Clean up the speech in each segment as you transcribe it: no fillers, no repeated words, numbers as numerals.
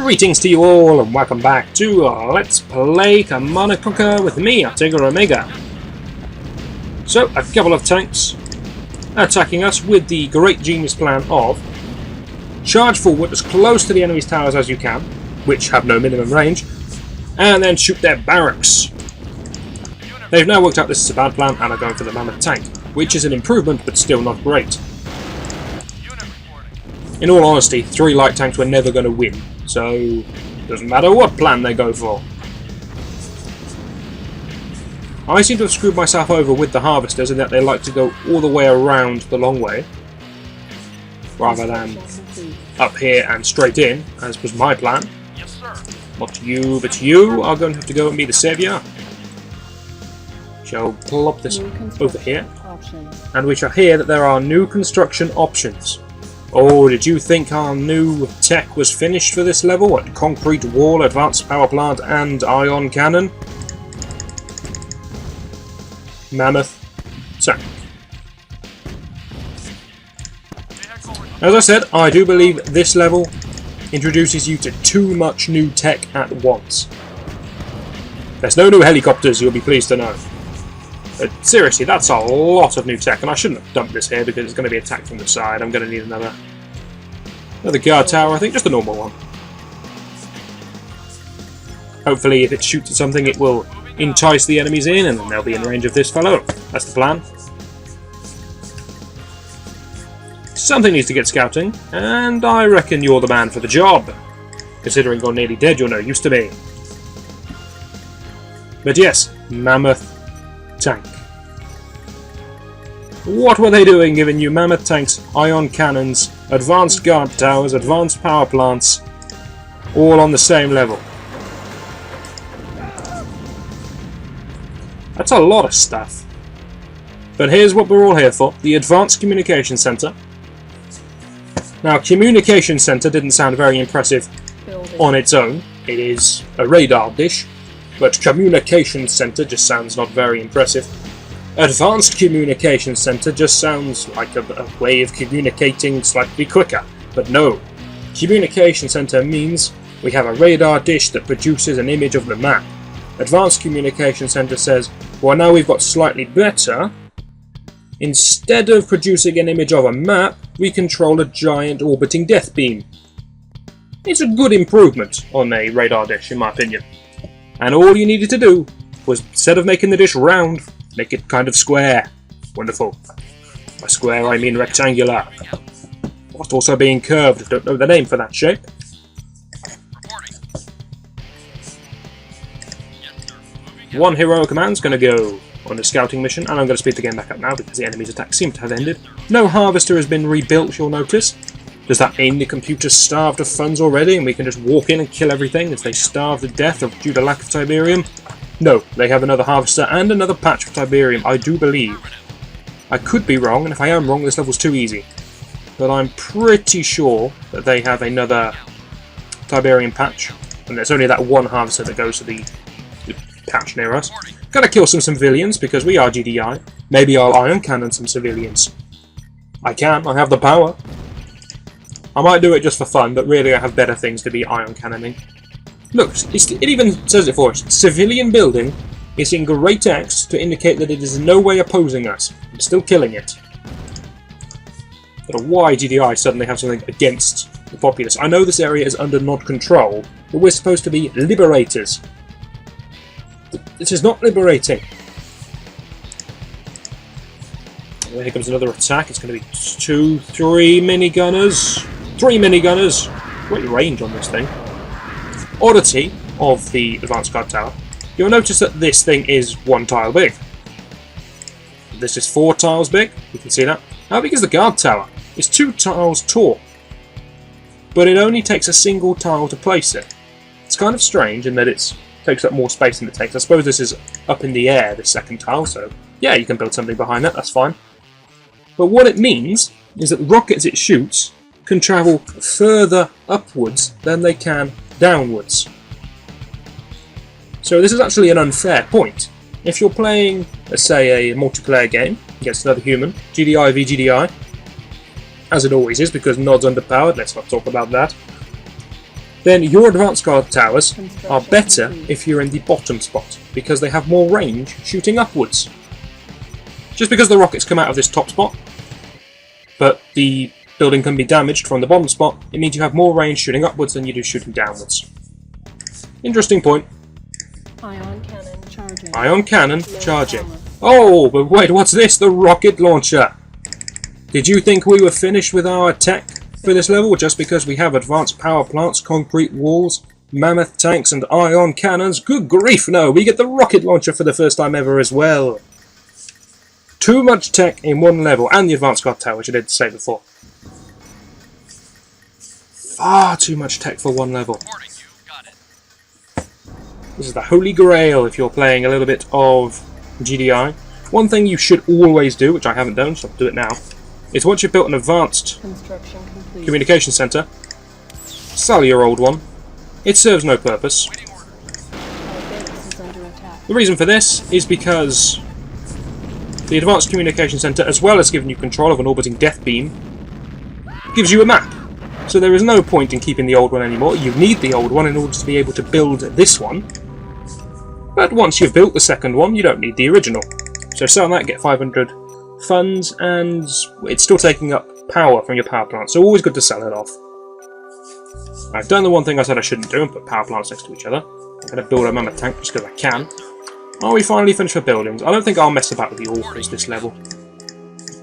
Greetings to you all and welcome back to Let's Play Command & Conquer with me, Artega Omega. So, a couple of tanks attacking us with the great genius plan of charge forward as close to the enemy's towers as you can, which have no minimum range, and then shoot their barracks. They've now worked out this is a bad plan and are going for the mammoth tank, which is an improvement but still not great. In all honesty, 3 light tanks were never going to win, so it doesn't matter what plan they go for. I seem to have screwed myself over with the harvesters in that they like to go all the way around the long way, rather than up here and straight in, as was my plan. Not you, but you are going to have to go and be the saviour. Shall plop this over here, and we shall hear that there are new construction options. Oh, did you think our new tech was finished for this level? What, concrete wall, advanced power plant, and ion cannon? Mammoth tank. As I said, I do believe this level introduces you to too much new tech at once. There's no new helicopters, you'll be pleased to know. But seriously, that's a lot of new tech, and I shouldn't have dumped this here because it's going to be attacked from the side. I'm going to need another guard tower, I think, just a normal one. Hopefully, if it shoots at something, it will entice the enemies in, and then they'll be in range of this fellow. That's the plan. Something needs to get scouting, and I reckon you're the man for the job. Considering you're nearly dead, you're no use to me. But yes, mammoth tank. What were they doing giving you mammoth tanks, ion cannons, advanced guard towers, advanced power plants, all on the same level? That's a lot of stuff. But here's what we're all here for, the Advanced Communication Center. Now, Communication Center didn't sound very impressive on its own. It is a radar dish. But Communication Center just sounds not very impressive. Advanced Communication Center just sounds like a way of communicating slightly quicker. But no. Communication Center means we have a radar dish that produces an image of the map. Advanced Communication Center says, well, now we've got slightly better. Instead of producing an image of a map, we control a giant orbiting death beam. It's a good improvement on a radar dish, in my opinion. And all you needed to do was, instead of making the dish round, make it kind of square. Wonderful. By square I mean rectangular. Whilst also being curved. Don't know the name for that shape. One hero command's going to go on a scouting mission, and I'm going to speed the game back up now because the enemy's attack seems to have ended. No harvester has been rebuilt, you'll notice. Does that mean the computer's starved of funds already and we can just walk in and kill everything as they starve to death due to lack of Tiberium? No, they have another harvester and another patch of Tiberium, I do believe. I could be wrong, and if I am wrong, this level's too easy. But I'm pretty sure that they have another Tiberium patch, and there's only that one harvester that goes to the patch near us. Gotta kill some civilians because we are GDI. Maybe I'll ion cannon some civilians. I have the power. I might do it just for fun, but really I have better things to be ion cannoning. Look, it even says it for us. Civilian building is in grey text to indicate that it is in no way opposing us. I'm still killing it. I don't know why GDI suddenly have something against the populace. I know this area is under not control, but we're supposed to be liberators. This is not liberating. Well, here comes another attack. It's going to be 2, 3 minigunners. 3 minigunners. Great range on this thing. Oddity of the advanced guard tower. You'll notice that this thing is 1 tile big. This is 4 tiles big. You can see that. How big is the guard tower? It's 2 tiles tall. But it only takes a single tile to place it. It's kind of strange in that it takes up more space than it takes. I suppose this is up in the air, this second tile, so yeah, you can build something behind that, that's fine. But what it means is that the rockets it shoots can travel further upwards than they can downwards. So this is actually an unfair point. If you're playing, let's say, a multiplayer game against another human, GDI v GDI, as it always is because Nod's underpowered, let's not talk about that. then your advanced guard towers are better if you're in the bottom spot, because they have more range shooting upwards. Just because the rockets come out of this top spot, but the building can be damaged from the bottom spot, it means you have more range shooting upwards than you do shooting downwards. Interesting point. Ion cannon charging. Ion cannon charging. Oh, but wait, what's this? The rocket launcher! Did you think we were finished with our tech for this level just because we have advanced power plants, concrete walls, mammoth tanks and ion cannons? Good grief, no, we get the rocket launcher for the first time ever as well. Too much tech in one level, and the advanced guard tower, which I did say before. Far too much tech for one level. This is the holy grail if you're playing a little bit of GDI. One thing you should always do, which I haven't done, so I'll do it now, is once you've built an advanced communication centre, sell your old one. It serves no purpose. The reason for this is because the advanced communication centre, as well as giving you control of an orbiting death beam, gives you a map. So there is no point in keeping the old one anymore. You need the old one in order to be able to build this one. But once you've built the second one, you don't need the original. So sell that, get 500 funds, and it's still taking up power from your power plant, so always good to sell it off. I've done the one thing I said I shouldn't do and put power plants next to each other. I'm going to build a mammoth tank just because I can. Are we finally finished for buildings? I don't think I'll mess about with the orcas this level.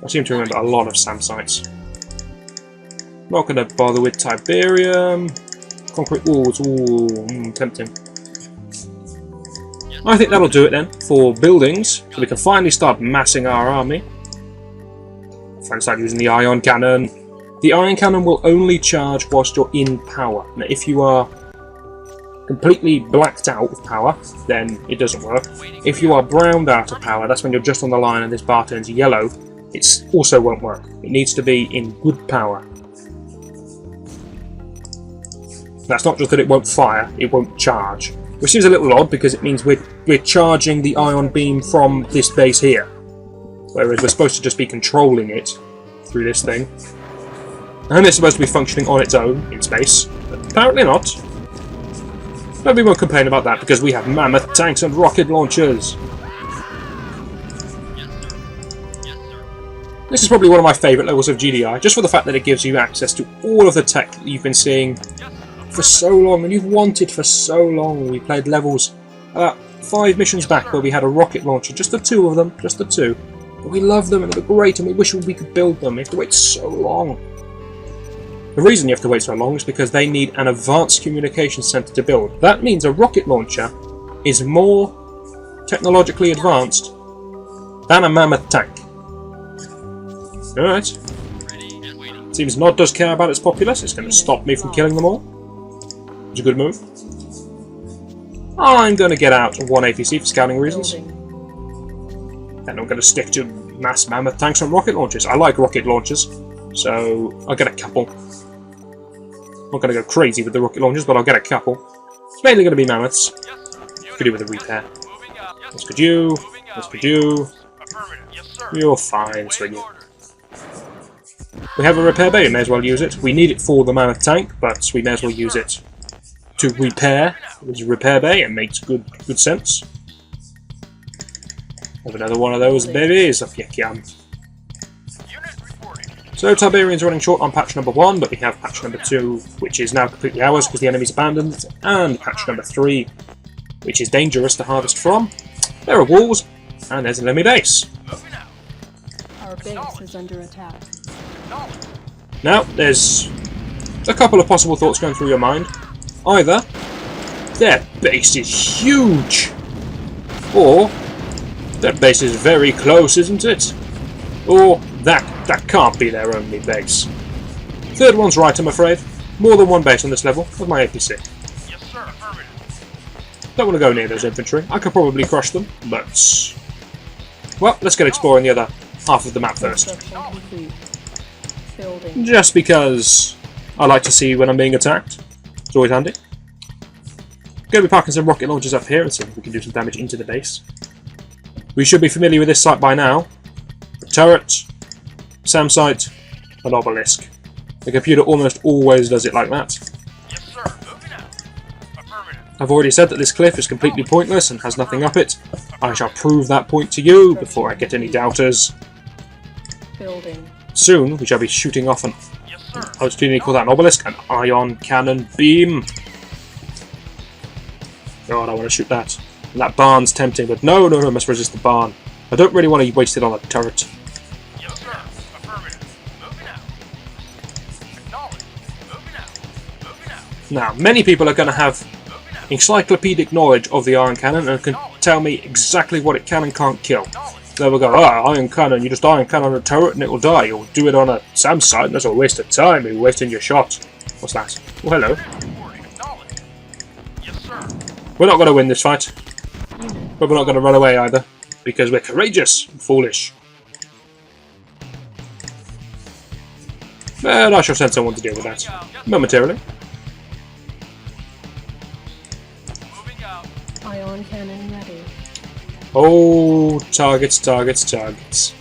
I seem to remember a lot of SAM sites. Not going to bother with Tiberium. Concrete walls, ooh, tempting. I think that'll do it then for buildings, so we can finally start massing our army. Finally start using the ion cannon. The ion cannon will only charge whilst you're in power. Now, if you are completely blacked out of power, then it doesn't work. If you are browned out of power, that's when you're just on the line and this bar turns yellow, it also won't work. It needs to be in good power. That's not just that it won't fire, it won't charge. Which seems a little odd because it means we're charging the ion beam from this base here. Whereas we're supposed to just be controlling it through this thing. And it's supposed to be functioning on its own in space, but apparently not. Nobody won't complain about that because we have mammoth tanks and rocket launchers. This is probably one of my favourite levels of GDI, just for the fact that it gives you access to all of the tech that you've been seeing for so long, and you've wanted for so long. We played levels about 5 missions back where we had a rocket launcher, just the 2 of them, just the 2. But we love them and they were great and we wish we could build them. We have to wait so long. The reason you have to wait so long is because they need an advanced communication centre to build. That means a rocket launcher is more technologically advanced than a mammoth tank. Alright. Seems Nod does care about its populace. It's going to stop me from killing them all. It's a good move. I'm going to get out 1 APC for scouting reasons. And I'm going to stick to mass mammoth tanks and rocket launchers. I like rocket launchers, so I'll get a couple. I'm not going to go crazy with the rocket launchers, but I'll get a couple. It's mainly going to be mammoths. Could do with a repair. This could you. This could you. You're fine, Swiggy. We have a repair bay, we may as well use it. We need it for the mammoth tank, but we may as well use it to repair. There's a repair bay, it makes good sense. Have another one of those babies up your cam. So Tiberian's running short on patch number 1, but we have patch number 2, which is now completely ours because the enemy's abandoned it, and patch number 3, which is dangerous to harvest from. There are walls, and there's an enemy base. Our base is under attack. Now, there's a couple of possible thoughts going through your mind. Either their base is huge, or their base is very close, isn't it? Or that can't be their only base. Third one's right, I'm afraid. More than one base on this level with my APC. Yes, sir. Don't want to go near those infantry. I could probably crush them, but well, let's get exploring the other half of the map first. Just because I like to see when I'm being attacked. It's always handy. Going to be parking some rocket launchers up here and see if we can do some damage into the base. We should be familiar with this site by now. A turret, SAM site, an obelisk. The computer almost always does it like that. Yes, sir. Moving I've already said that this cliff is completely pointless and has nothing up it. I shall prove that point to you before I get any doubters. Building. Soon we shall be shooting off an... How do you call that? An obelisk? An ion cannon beam. God, I want to shoot that. And that barn's tempting, but no, I must resist the barn. I don't really want to waste it on a turret. Yes, sir. Affirmative. Moving out. Acknowledged. Moving out. Moving out. Now, many people are going to have encyclopedic knowledge of the iron cannon and can tell me exactly what it can and can't kill. They will go, iron cannon, you just iron cannon a turret and it will die. You'll do it on a SAM site, that's a waste of time, you're wasting your shot. What's that? Oh, hello. Yes, sir. We're not going to win this fight. But we're not going to run away either. Because we're courageous and foolish. But I shall send someone to deal with that. Momentarily. Ion cannon ready. Oh, targets, targets, targets.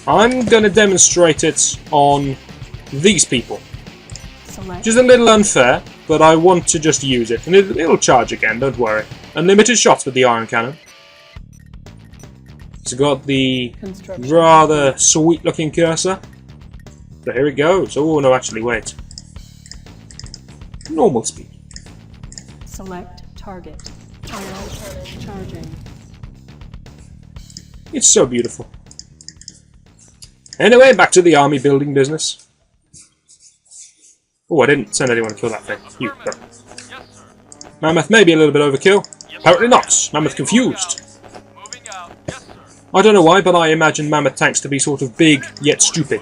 I'm going to demonstrate it on these people. Select. Which is a little unfair, but I want to just use it. And it'll charge again, don't worry. Unlimited shots with the iron cannon. It's got the rather sweet looking cursor. So here it goes. Oh no, actually wait. Normal speed. Select target. Ion cannon charging. It's so beautiful. Anyway, back to the army building business. Oh, I didn't send anyone to kill that thing. You go. Mammoth may be a little bit overkill. Apparently not. Mammoth confused. I don't know why, but I imagine Mammoth tanks to be sort of big, yet stupid.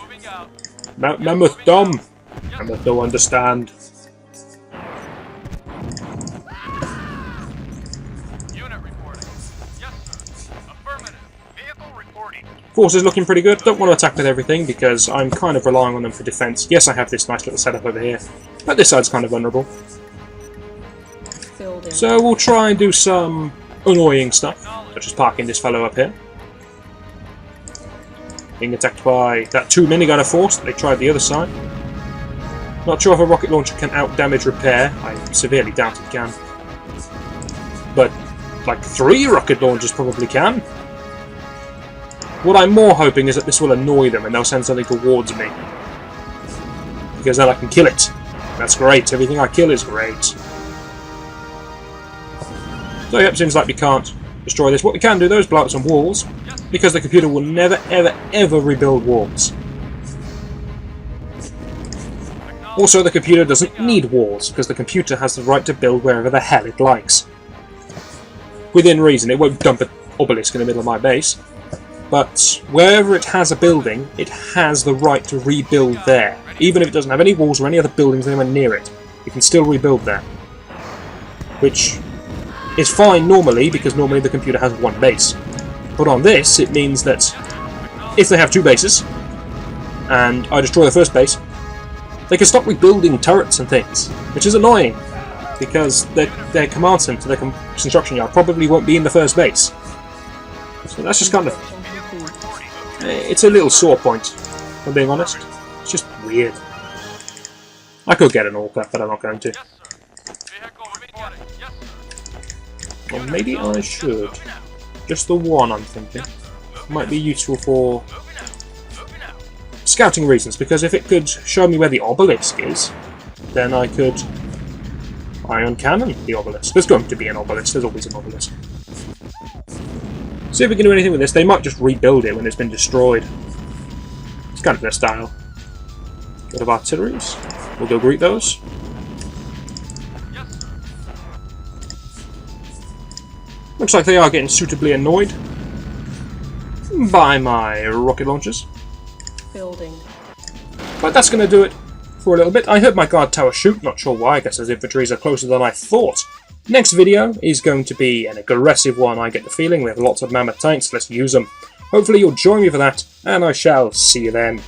Mammoth dumb. Mammoth don't understand. Unit reporting. Yes, sir. Affirmative. Vehicle reporting. Force is looking pretty good. Don't want to attack with everything because I'm kind of relying on them for defense. Yes, I have this nice little setup over here, but this side's kind of vulnerable. Building. So we'll try and do some annoying stuff, such as parking this fellow up here. Being attacked by that 2 minigunner force that they tried the other side. Not sure if a rocket launcher can out-damage repair. I severely doubt it can. But, like, 3 rocket launchers probably can. What I'm more hoping is that this will annoy them and they'll send something towards me. Because then I can kill it. That's great. Everything I kill is great. So yep, seems like we can't destroy this. What we can do though is blow up some walls, because the computer will never, ever, ever rebuild walls. Also, the computer doesn't need walls, because the computer has the right to build wherever the hell it likes. Within reason, it won't dump an obelisk in the middle of my base, but wherever it has a building, it has the right to rebuild there. Even if it doesn't have any walls or any other buildings anywhere near it, it can still rebuild there. Which is fine normally, because normally the computer has one base. But on this, it means that if they have 2 bases, and I destroy the first base, they can stop rebuilding turrets and things, which is annoying, because their command center, their construction yard, probably won't be in the first base. So that's just kind of... It's a little sore point, if I'm being honest. It's just weird. I could get an Orca, but I'm not going to. Or maybe I should. Just the one, I'm thinking. Might be useful for scouting reasons, because if it could show me where the obelisk is, then I could ion cannon the obelisk. There's going to be an obelisk, there's always an obelisk. See if we can do anything with this. They might just rebuild it when it's been destroyed. It's kind of their style. Bit of artilleries. We'll go greet those. Looks like they are getting suitably annoyed by my rocket launchers. Building. But that's going to do it for a little bit. I heard my guard tower shoot, not sure why. I guess those infantries are closer than I thought. Next video is going to be an aggressive one, I get the feeling. We have lots of mammoth tanks, let's use them. Hopefully you'll join me for that, and I shall see you then.